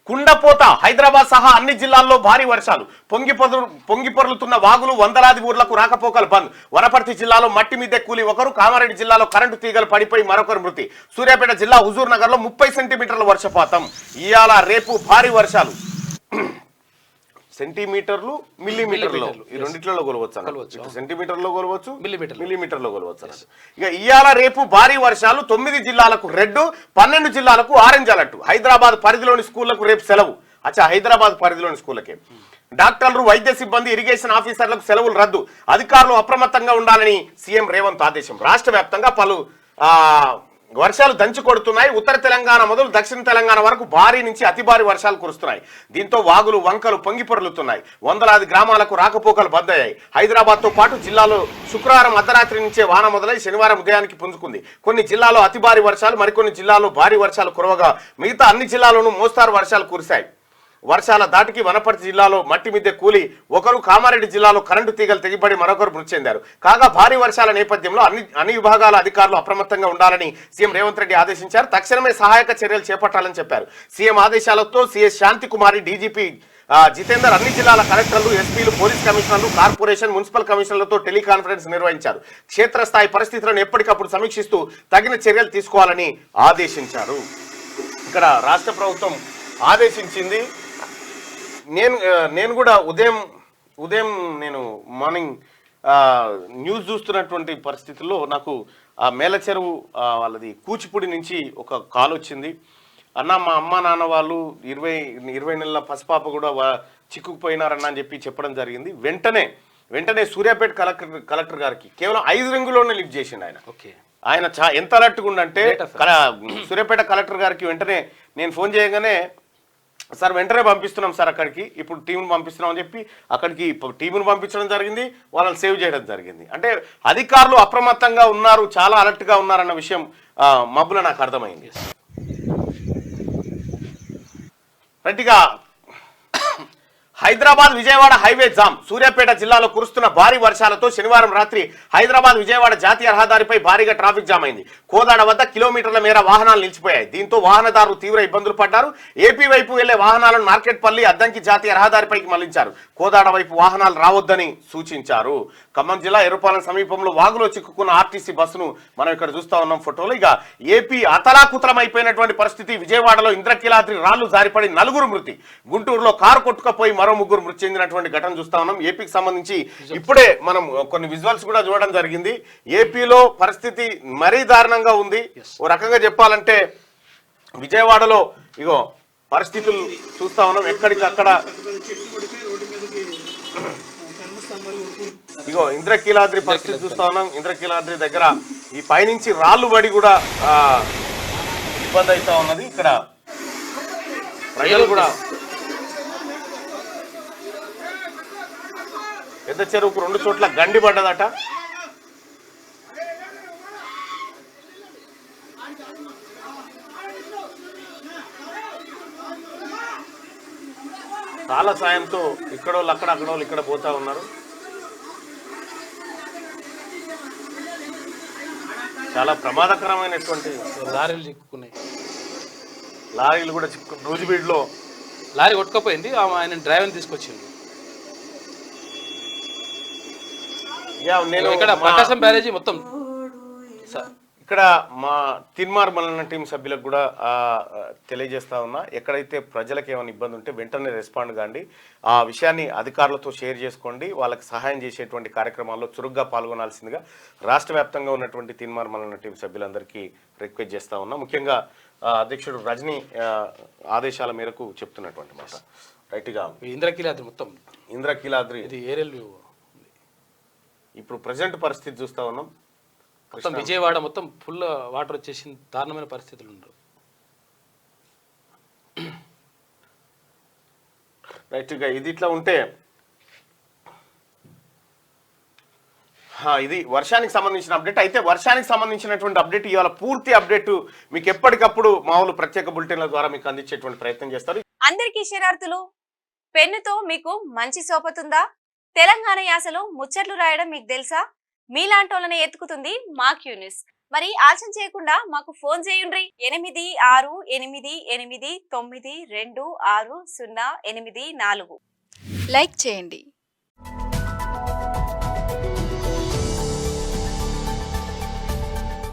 కుండపోత హైదరాబాద్ సహా అన్ని జిల్లాల్లో భారీ వర్షాలు పొంగిపొర్లుతున్న వాగులు వందలాది ఊర్లకు రాకపోకలు బంద్. వనపర్తి జిల్లాలో మట్టి మీదే కూలి ఒకరు, కామారెడ్డి జిల్లాలో కరెంటు తీగలు పడిపోయి మరొకరు మృతి. సూర్యాపేట జిల్లా హుజూర్ నగర్ లో 30 సెంటీమీటర్ల వర్షపాతం. ఇయాల రేపు భారీ వర్షాలు. సెంటీమీటర్లు మిల్లీమీటర్లు ఈ రెండిట్లలో కొలవచ్చు. సెంటీమీటర్లో కొలవచ్చు, మిల్లీమీటర్లో కొలవచ్చు. ఇక ఇయాల రేపు భారీ వర్షాలు. 9 జిల్లాలకు రెడ్, 12 జిల్లాలకు ఆరెంజ్ అలర్ట్. హైదరాబాద్ పరిధిలోని స్కూళ్లకు రేపు సెలవు. హైదరాబాద్ పరిధిలోని స్కూళ్లకే డాక్టర్లు, వైద్య సిబ్బంది, ఇరిగేషన్ ఆఫీసర్లకు సెలవులు రద్దు. అధికారులు అప్రమత్తంగా ఉండాలని సీఎం రేవంత్ ఆదేశం. రాష్ట్ర వ్యాప్తంగా పలు వర్షాలు దంచి కొడుతున్నాయి. ఉత్తర తెలంగాణ మొదలు దక్షిణ తెలంగాణ వరకు భారీ నుంచి అతి భారీ వర్షాలు కురుస్తున్నాయి. దీంతో వాగులు వంకలు పొంగిపొర్లుతున్నాయి. వందలాది గ్రామాలకు రాకపోకలు బందయ్యాయి. హైదరాబాద్ తో పాటు జిల్లాలో శుక్రవారం అర్ధరాత్రి నుంచే వాన మొదలై శనివారం ఉదయానికి పుంజుకుంది. కొన్ని జిల్లాలో అతి భారీ వర్షాలు, మరికొన్ని జిల్లాల్లో భారీ వర్షాలు కురవగా మిగతా అన్ని జిల్లాల్లోనూ మోస్తారు వర్షాలు కురిశాయి. వర్షాల దాటికి వనపర్తి జిల్లాలో మట్టి మిద్దె కూలి ఒకరు, కామారెడ్డి జిల్లాలో కరెంటు తీగలు తెగిపడి మరొకరు మృతి చెందారు. కాగా భారీ వర్షాల నేపథ్యంలో అన్ని విభాగాల అధికారులు అప్రమత్తంగా ఉండాలని సీఎం రేవంత్ రెడ్డి ఆదేశించారు. తక్షణమే సహాయక చర్యలు చేపట్టాలని చెప్పారు. సీఎం ఆదేశాలతో సీఎస్ శాంతికుమారి, డీజీపీ జితేందర్ అన్ని జిల్లాల కలెక్టర్లు, ఎస్పీలు, పోలీస్ కమిషనర్లు, కార్పొరేషన్, మున్సిపల్ కమిషనర్లతో టెలికాన్ఫరెన్స్ నిర్వహించారు. క్షేత్రస్థాయి పరిస్థితులను ఎప్పటికప్పుడు సమీక్షిస్తూ తగిన చర్యలు తీసుకోవాలని ఆదేశించారు. ఇక్కడ రాష్ట్ర ప్రభుత్వం ఆదేశించింది. నేను కూడా ఉదయం నేను మార్నింగ్ న్యూస్ చూస్తున్నటువంటి పరిస్థితుల్లో నాకు ఆ మేలచెరువు వాళ్ళది కూచిపూడి నుంచి ఒక కాల్ వచ్చింది. అన్న, మా అమ్మ నాన్న వాళ్ళు 20 నెలల పసిపాప కూడా చిక్కుకుపోయినారన్న అని చెప్పడం జరిగింది. వెంటనే సూర్యాపేట కలెక్టర్ గారికి కేవలం 5 రింగుల్లోనే లిఫ్ట్ చేసిండు ఆయన. ఆయన ఎంత అలర్ట్గా ఉండంటే సూర్యాపేట కలెక్టర్ గారికి వెంటనే నేను ఫోన్ చేయగానే, సార్ వెంటనే పంపిస్తున్నాం సార్ అక్కడికి, ఇప్పుడు టీంను పంపిస్తున్నాం అని చెప్పి అక్కడికి టీంను పంపించడం జరిగింది. వాళ్ళని సేవ్ చేయడం జరిగింది. అంటే అధికారులు అప్రమత్తంగా ఉన్నారు, చాలా అలర్ట్గా ఉన్నారన్న విషయం మబ్బులో నాకు అర్థమైంది. రైట్గా హైదరాబాద్ విజయవాడ హైవే జామ్. సూర్యాపేట జిల్లాలో కురుస్తున్న భారీ వర్షాలతో శనివారం రాత్రి హైదరాబాద్ విజయవాడ జాతీయ రహదారిపై భారీగా ట్రాఫిక్ జామ్ అయింది. కోదాడ వద్ద కిలోమీటర్ల మేర వాహనాలు నిలిచిపోయాయి. దీంతో వాహనదారులు తీవ్ర ఇబ్బందులు పడ్డారు. ఏపీ వైపు వెళ్లే వాహనాలను మార్కెట్పల్లి, అద్దంకి జాతీయ రహదారిపైకి మళ్లించారు. కోదాడ వైపు వాహనాలు రావద్దని సూచించారు. ఖమ్మం జిల్లా ఎర్రపాలెం సమీపంలో వాగులో చిక్కుకున్న ఆర్టీసీ బస్సును మనం ఇక్కడ చూస్తా ఉన్నాం ఫోటోలో. ఇక ఏపీ అతలాకుతలం అయిపోయినటువంటి పరిస్థితి. విజయవాడలో ఇంద్రకీలాద్రి రాళ్లు జారిపడి 4 మృతి. గుంటూరులో కారు కొట్టుకుపోయి మరో 3 మృతి చెందినటువంటి ఘటన చూస్తా ఉన్నాం. ఏపీకి సంబంధించి ఇప్పుడే మనం కొన్ని విజువల్స్ కూడా చూడడం జరిగింది. ఏపీలో పరిస్థితి మరీ దారుణంగా ఉంది. ఓ రకంగా చెప్పాలంటే విజయవాడలో ఇగో పరిస్థితులు చూస్తా ఉన్నాం. ఎక్కడికక్కడ ఇగో ఇంద్రకీలాద్రి పరిస్థితి చూస్తా ఉన్నాం. ఇంద్రకీలాద్రి దగ్గర ఈ పైనుంచి రాళ్ళు పడి కూడా ఇబ్బంది అవుతా ఉన్నది. ఇక్కడ ప్రజలు కూడా పెద్ద చెరువుకు 2 చోట్ల గండి పడ్డదట. రాళ్ల సాయంతో ఇక్కడోళ్ళు అక్కడోళ్ళు ఇక్కడ పోతా ఉన్నారు. చాలా ప్రమాదకరమైనటువంటి లారీలు చిక్కుకున్నాయి. లారీలు కూడా నూజిబీడ్లో లారీ కొట్టుకపోయింది. ఆయన డ్రైవర్ని తీసుకొచ్చింది. నేను ఇక్కడ ప్రకాశం బ్యారేజీ మొత్తం ఇక్కడ మా తిన్మార్ మల్లన్న టీం సభ్యులకు కూడా తెలియజేస్తా ఉన్నా, ఎక్కడైతే ప్రజలకు ఏమైనా ఇబ్బంది ఉంటే వెంటనే రెస్పాండ్ కాండి. ఆ విషయాన్ని అధికారులతో షేర్ చేసుకోండి. వాళ్ళకి సహాయం చేసేటువంటి కార్యక్రమాల్లో చురుగ్గా పాల్గొనాల్సిందిగా రాష్ట్ర వ్యాప్తంగా ఉన్నటువంటి తిన్మార్ మల్లన్న టీం సభ్యులందరికీ రిక్వెస్ట్ చేస్తా ఉన్నా. ముఖ్యంగా అధ్యక్షుడు రజనీ ఆదేశాల మేరకు చెప్తున్నటువంటి మాట. రైట్గా ఇంద్రకీలాద్రి మొత్తం ఇంద్రకీలాద్రి ఇది ఏరియల్ వ్యూ. ఇప్పుడు ప్రజెంట్ పరిస్థితి చూస్తా ఉన్నాం. మొత్తం విజయవాడ మొత్తం ఫుల్ వాటర్ వచ్చేసి దారుణమైన పరిస్థితులు ఉండవు. రైట్గా ఇది ఇట్లా ఉంటే ఇది వర్షానికి సంబంధించిన అప్డేట్. అయితే వర్షానికి సంబంధించినటువంటి అప్డేట్ ఇవాళ పూర్తి అప్డేట్ మీకు ఎప్పటికప్పుడు మామూలు ప్రత్యేక బులెటిన్ల ద్వారా మీకు అందించేటువంటి ప్రయత్నం చేస్తారు. అందరికీ శరార్థులు. పెన్నుతో మీకు మంచి సోపతుందా? తెలంగాణ యాసలో ముచ్చట్లు రాయడం మీకు తెలుసా? మీలాంటోళ్ళని ఎత్తుకుతుంది మా క్యూ న్యూస్. మరి ఆలస్యం చేయకుండా మాకు ఫోన్ చేయండి 868889260884. లైక్ చేయండి.